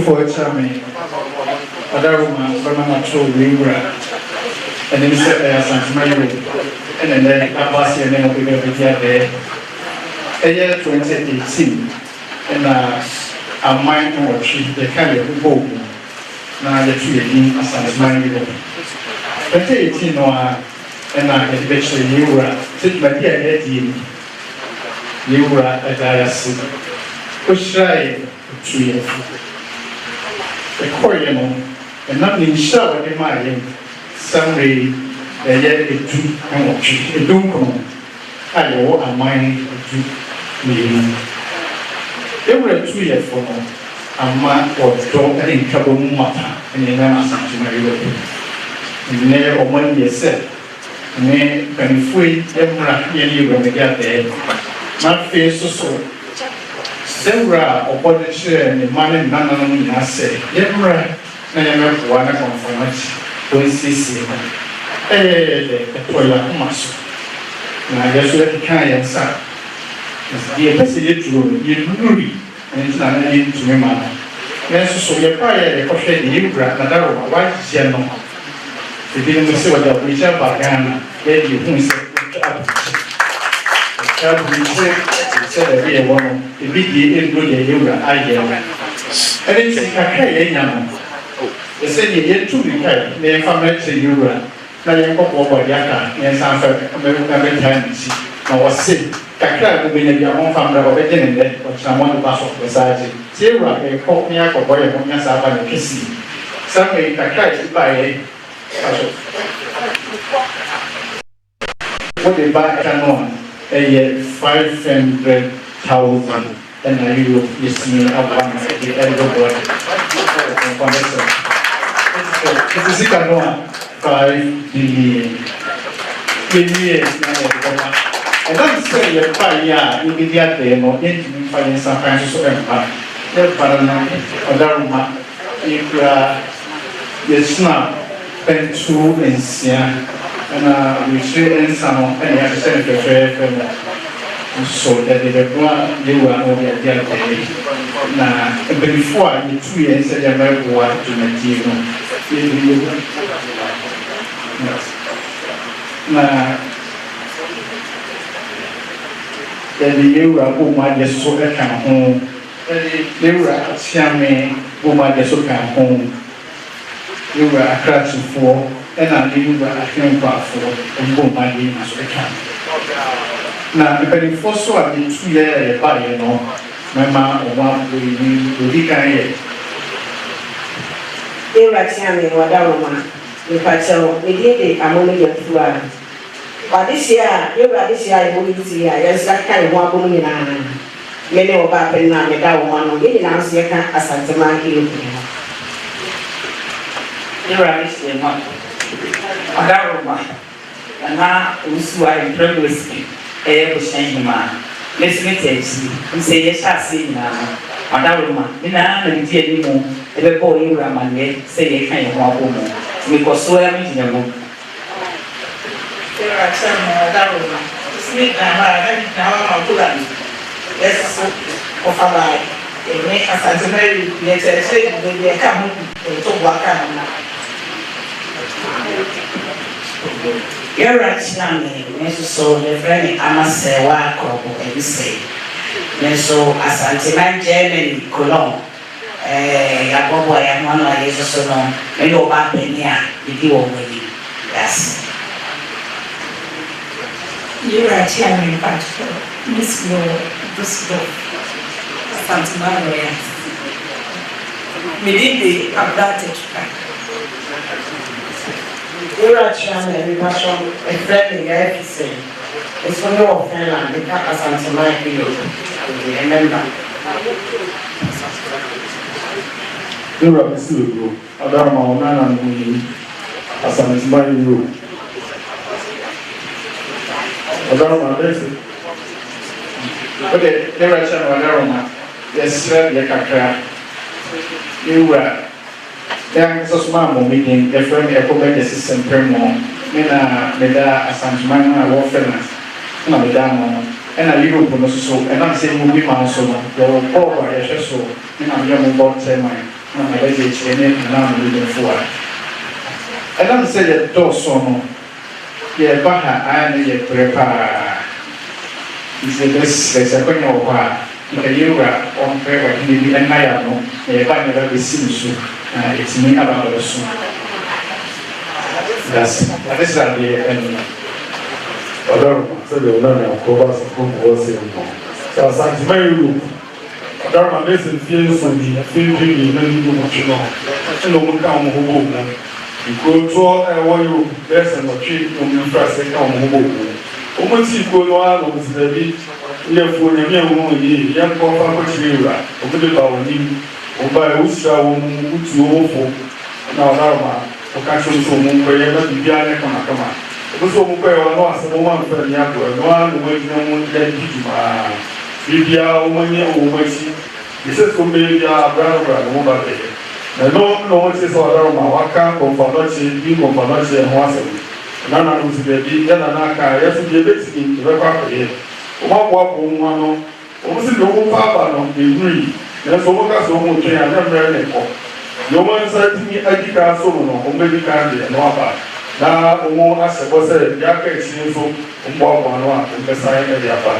for Chami, Adaruma, Bernard River, and then St. Mary, and then Abasi and then we will be there. A year 2018, and a mind or tree, the kind of boat. Now the tree in St. Mary. 2018, and I eventually you were, sit my dear Eddie, you were a diocese. Push right tree. The Korean, and not in shower in my Sunday, a year to a doom. I know a mind to me. There were 2 years for a man or dog and in trouble matter, and in a St. Mary. And never 1 year said, may when free, Emra, you when they get there. Not face so. Several of what share and the money none of them has said, Emra, and I remember one conference, when CC, a toilet muscle. Now, I just let the kind son. The episode you really, and it's not anything to me, man. Yes, so your prayer, the coffee, the Ibra, Nadaro, white General. The didn't see what the preacher Bagana gave you, who said, said, be a woman, the BD included the Ibra, I hear. And it's a cafe, they said you get 2 weeks, they come back to Ibra. Now you go over Yaka, and some American times. I was sick. Kakra will be in your own family or beginning there, but someone to pass off beside you. Zero, a cold near for boy, and yes, I have a kissy. Some way Kakra is by what they buy a year 500,000, and I you see me up one at the end of the 5 billion. And that's say a fire immediately, no infinite some kinds of empire. The Parana, Odaruma, if you snap, pen 2 and Sia, and we say in some and have sent the fair so that they were over the other day. Now, before the 2 years, I never wanted to Matino. Now, the Eura woman is so at home. The Eura Siame woman is so at home. You were a crash for, and I knew that I came back for, and boom, my name as I can. Now, the very first one, the 2 years by you know, my mom or one will be kind. Eura Siame, Wadaroma, if I tell me, did I'm only a flower. But this year, you got this year, I will see, yes, that kind of one woman. Many of our pen and the down one of the last year as Santa Maria. You are this year, not Adaroma, and now who are in pregnancy, a bushing man. Let's meet you say, yes, I see now. Adaroma, in an idea anymore, every boy you are man, say a kind of one woman, because so am I. There are some Daruma. Sleep now, yes, of a lie. They make us as a very letter say when they come to work. You're right, Nami, so the friend I must say, walk or every say. So, as Antiman Germany, Cologne, Yabobo, and one of Jesus, so long, and your back in here, if you already. Yes. You are chairman, but Miss Law, this law, Santa Maria. We did the advantage. You are chairman, we must show a friendly everything. It's for your friend, the Papa Santa Maria. Remember. You are a silver, Adama, and Santa Maria. Okay, there are some Adaroma. Yes, the Kakra. You were there, so small meeting, the friend recommended the system Permo, Meda, Asanjman, Warfeners, and Medamo, and a Europe, so, and I'm saying, we mouse, so, there were 4 by a so, and I'm young about 10 miles. na mabɛgye akyire ne nanam no ɛnam sɛ yɛdɔɔso no yɛba ha ayɛ no yɛbrɛ paa nti yɛbɛsrɛ sɛ kwanya wɔ hɔ a nka yɛwura ɔmpɛ wadene bi ɛna yɛ ano na yɛba ne bɛbɛsi no so na ɛtumi aba bɛbɛso ade sɛ adeɛ ɛno Adaro, sabe o nome ao cobaço como você não. Já sabe meio. Adaro uma vez ele fez isso e fez ele não indo muito não. Ele não cá robô né. E quando é o eu dessa no trip no frase cá robô. O muito quando há no cidade ele foi na minha mão e já copa com tira. O que dá o nim. O pai usa o muito ovo. Na hora o cachorro só não vai na bibiana com a cama. Oso mu kwa wa no asemo ma mfa ni agro no a no wadi no mu da dijuma bibia o manye o machi ise so me bia abra no ba be na no se so adaro ma waka konfanochi bi konfanochi ho asem na no se bi ya na aka ya so bi betiki be kwa pe o ma kwa ko mu ano o mu se do ko pa ba no be nri na so mo ka so mo twen ya na mre ne ko yo man sa timi agika so no o me bi ka de no aba na omo asebo se ya ka esi nso mbo no a mpesa ya dia pa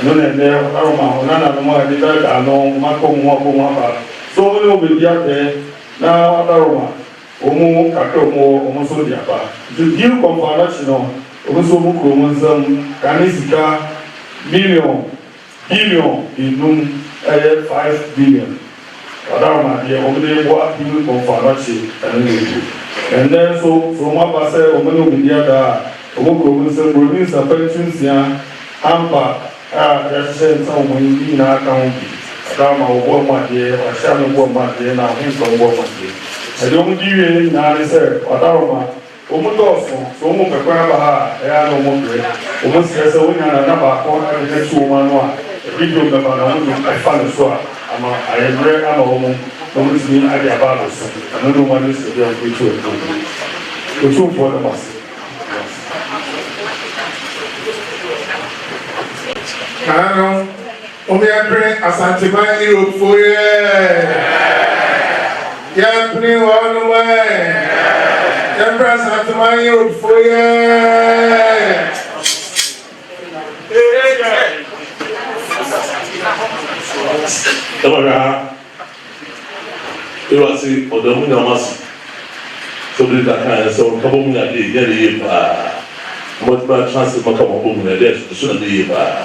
no ne ne aroma ona na no ma di da no ma ko mo ko mo pa so no be dia be na aroma omo ka ko mo so dia pa the deal conference no omo so mo ko mo zam kanisika billion inum 5 billion aroma dia omo de bo deal conference and then so from what I said, Omeno Bidiada, Omoko, Province of Pensionsia, Ampa, Jason, some in our county, Dama, Woma, or Shaman Woma, and our hands on Woma. I don't give you now, sir, or Daroma, Omotoso, so Mokaba, Ayano Mondre, almost as a winner, and number corner, the next woman, a video about I found a swap. I am very honorable. Always been at the Abados, another one is the real ritual. The two for the master. Ano, omi apre asantima Europe for ye. Ya apre one way. Ya apre asantima Europe for ye. Ewa si odamu na masu sobre da kan so kabo mu na de yare ba mo ba chance ma kabo mu na de so na de ba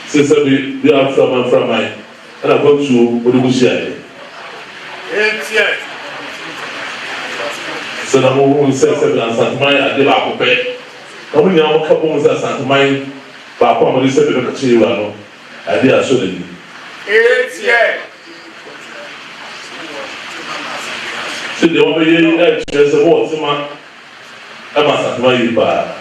se sabi bi am from my ana go to odugu sia so na mo se na santumai ade ba ko pe na mo nya mo kabo mu sa santumai ba ko mo se be ka chi wa no ade aso de ni so the one way just what ma am asatuma yi ba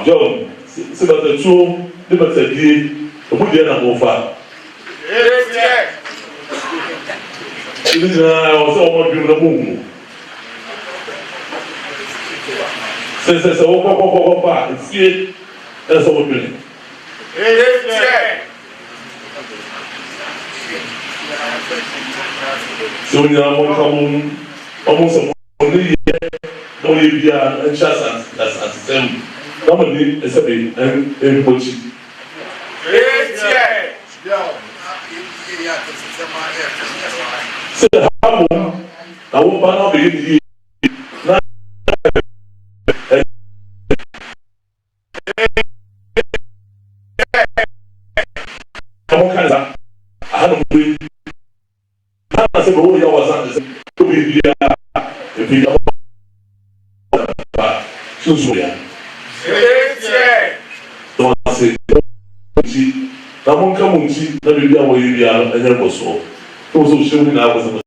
John so that the two liberty die obu die na mo fa ini na o so mo bi na mu se o ko pa sie essa o bi so we are more common almost only no be a chance as them normally is a bit and coach so how I won't ban be na come on I don't believe I said, oh, you was on to be if you don't say, I won't come and see that we are where you are, and there was so. Also, showing I was